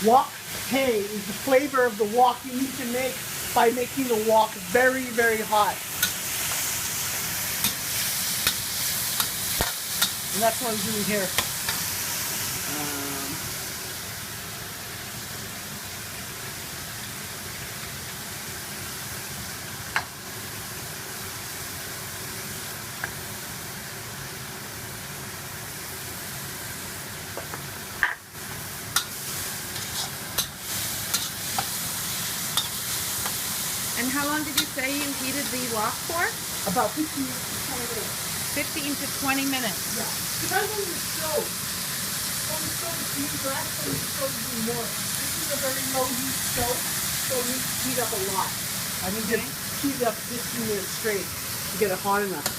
Wok hay is the flavor of the wok you need to make by making the wok very, very hot. And that's what I'm doing here. And how long did you say you heated the wok for? About 15 to 20 minutes. 15 to 20 minutes. Yeah. Depends on the stove. On the stove it's heat, but actually the stove is doing more. This is a very low heat stove, so it needs to heat up a lot. I need to heat it up 15 minutes straight to get it hot enough.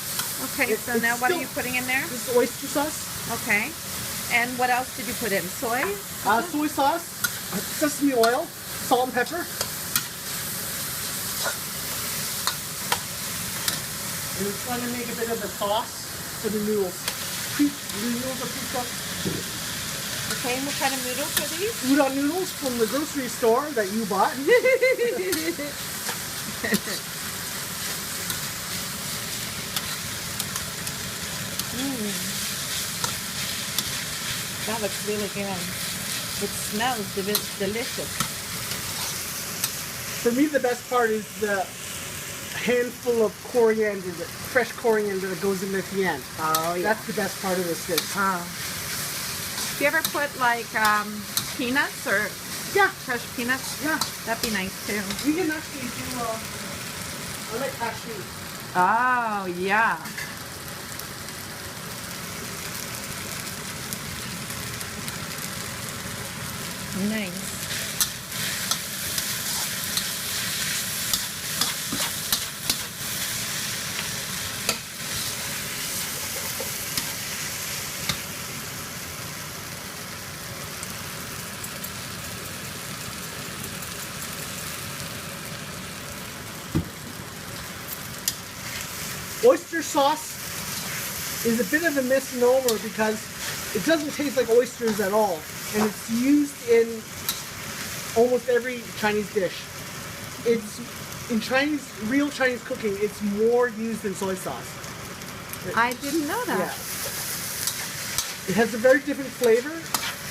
Okay, so now what are you putting in there? This is oyster sauce. Okay. And what else did you put in? Soy? Soy sauce, sesame oil, salt and pepper. And we're trying to make a bit of a sauce for the noodles. The noodles are cooked up. Okay, and what kind of noodles are these? Udon noodles from the grocery store that you bought. That looks really good. It smells delicious. For me, the best part is the handful of coriander, the fresh coriander that goes in at the end. Oh, yeah. That's the best part of this dish. Do you ever put like peanuts or fresh peanuts? Yeah. That'd be nice too. We can actually do, I like cashews. Oh, yeah. Nice. Oyster sauce is a bit of a misnomer because it doesn't taste like oysters at all, and it's used in almost every Chinese dish. It's in real Chinese cooking, it's more used than soy sauce. I didn't know that. Yeah. It has a very different flavor,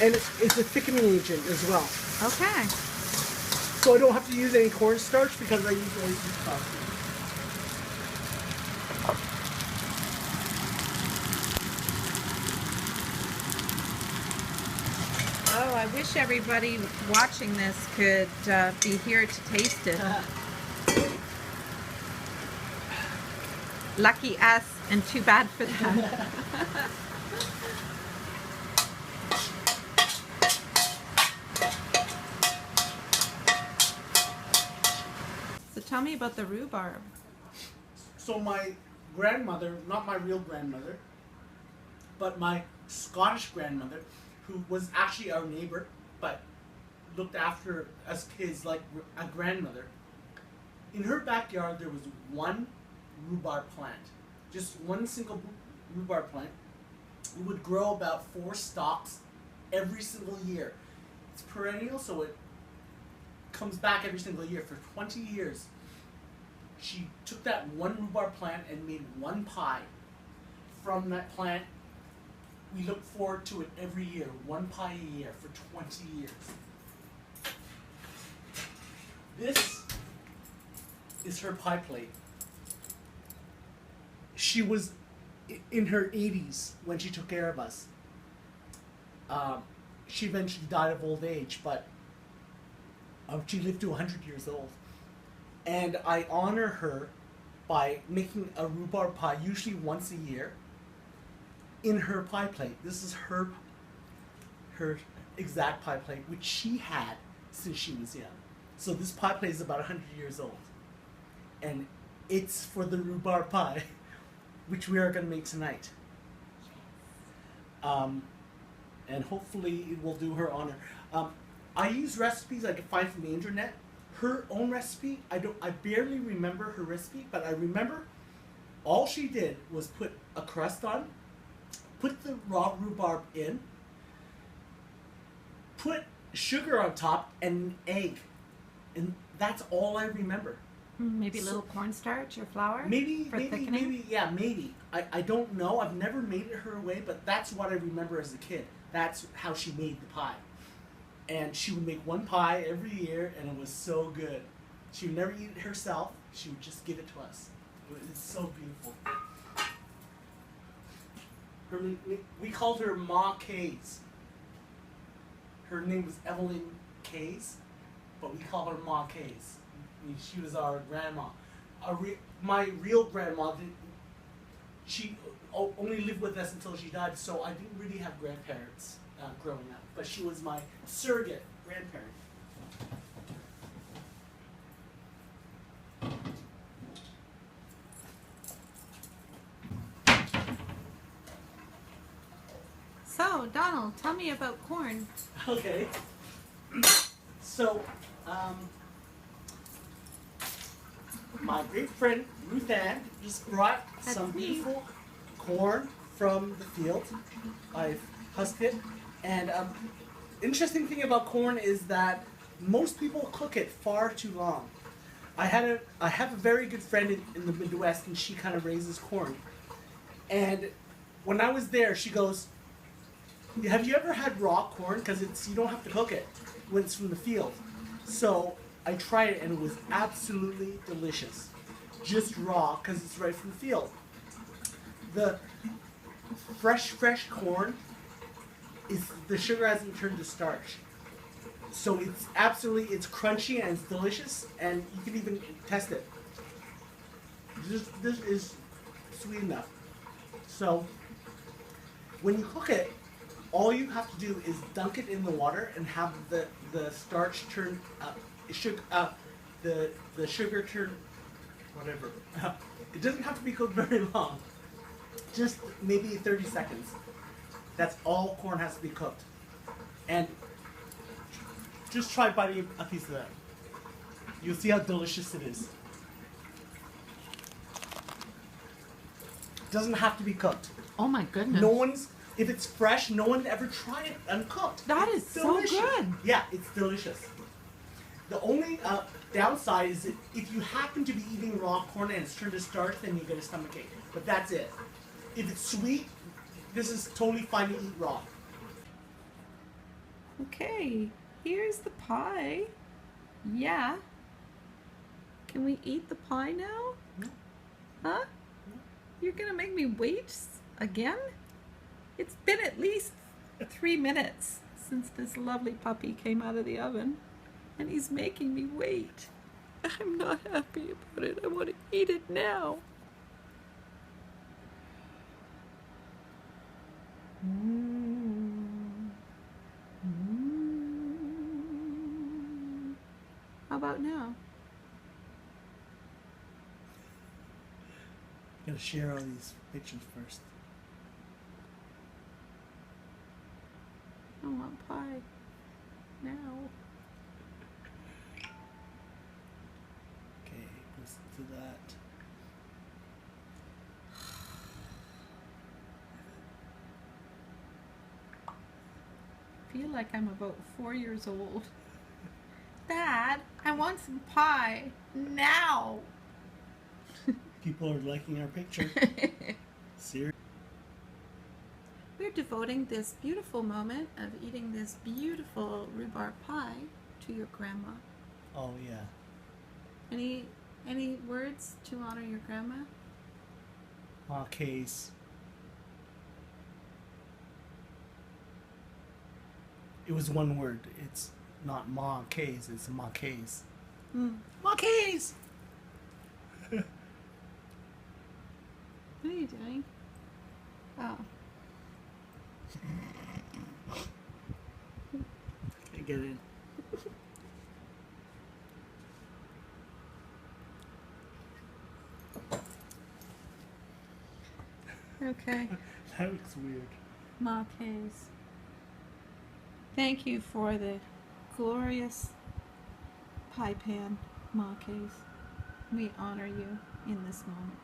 and it's a thickening agent as well. Okay. So I don't have to use any cornstarch because I use oyster sauce. Oh, I wish everybody watching this could be here to taste it. Lucky us, and too bad for them. So tell me about the rhubarb. So my grandmother, not my real grandmother, but my Scottish grandmother, who was actually our neighbor, but looked after us kids like a grandmother. In her backyard, there was one rhubarb plant, just one single rhubarb plant. It would grow about 4 stalks every single year. It's perennial, so it comes back every single year. For 20 years, she took that one rhubarb plant and made one pie from that plant. We look forward to it every year, one pie a year for 20 years. This is her pie plate. She was in her 80s when she took care of us. She eventually died of old age, but she lived to 100 years old. And I honor her by making a rhubarb pie, usually once a year, in her pie plate. This is her exact pie plate, which she had since she was young. So this pie plate is about 100 years old. And it's for the rhubarb pie, which we are going to make tonight. And hopefully it will do her honor. I use recipes I can find from the internet. Her own recipe, I barely remember her recipe, but I remember all she did was put a crust on, put the raw rhubarb in, put sugar on top and an egg, and that's all I remember. Maybe a little cornstarch or flour? Maybe, for thickening? maybe, yeah, maybe. I don't know. I've never made it her way, but that's what I remember as a kid. That's how she made the pie. And she would make one pie every year, and it was so good. She would never eat it herself. She would just give it to us. It's so beautiful. We called her Ma Kays. Her name was Evelyn Kays, but we call her Ma Kays. She was our grandma. My real grandma, she only lived with us until she died, so I didn't really have grandparents growing up. But she was my surrogate grandparent. So, Donald, tell me about corn. Okay. So, my great friend Ruthann just brought some beautiful corn from the field. I've husked it, and interesting thing about corn is that most people cook it far too long. I have a very good friend in the Midwest, and she kind of raises corn. And when I was there, she goes, "Have you ever had raw corn? Because you don't have to cook it when it's from the field." So I tried it, and it was absolutely delicious. Just raw, because it's right from the field. The fresh corn, the sugar hasn't turned to starch. So it's crunchy and it's delicious, and you can even test it. This is sweet enough. So when you cook it, all you have to do is dunk it in the water and have the starch turn the sugar turn whatever. It doesn't have to be cooked very long. Just maybe 30 seconds. That's all corn has to be cooked. And just try biting a piece of that. You'll see how delicious it is. It doesn't have to be cooked. Oh my goodness. If it's fresh, no one ever tried it uncooked. That is so good. Yeah, it's delicious. The only downside is that if you happen to be eating raw corn and it's turned to starch, then you get a stomachache. But that's it. If it's sweet, this is totally fine to eat raw. Okay, here's the pie. Yeah. Can we eat the pie now? No. Huh? No. You're gonna make me wait again? It's been at least 3 minutes since this lovely puppy came out of the oven, and he's making me wait. I'm not happy about it. I want to eat it now. How about now? Gotta share all these pictures first. I want pie now. Okay, listen to that. I feel like I'm about 4 years old. Dad, I want some pie now. People are liking our picture. Seriously. We're devoting this beautiful moment of eating this beautiful rhubarb pie to your grandma. Oh yeah. Any words to honor your grandma? Case. It was one word. It's not Ma Case, it's Ma Case. Ma Case! What are you doing? Oh. Okay, get in. Okay. That looks weird. Marquez. Thank you for the glorious pie pan, Marquez. We honor you in this moment.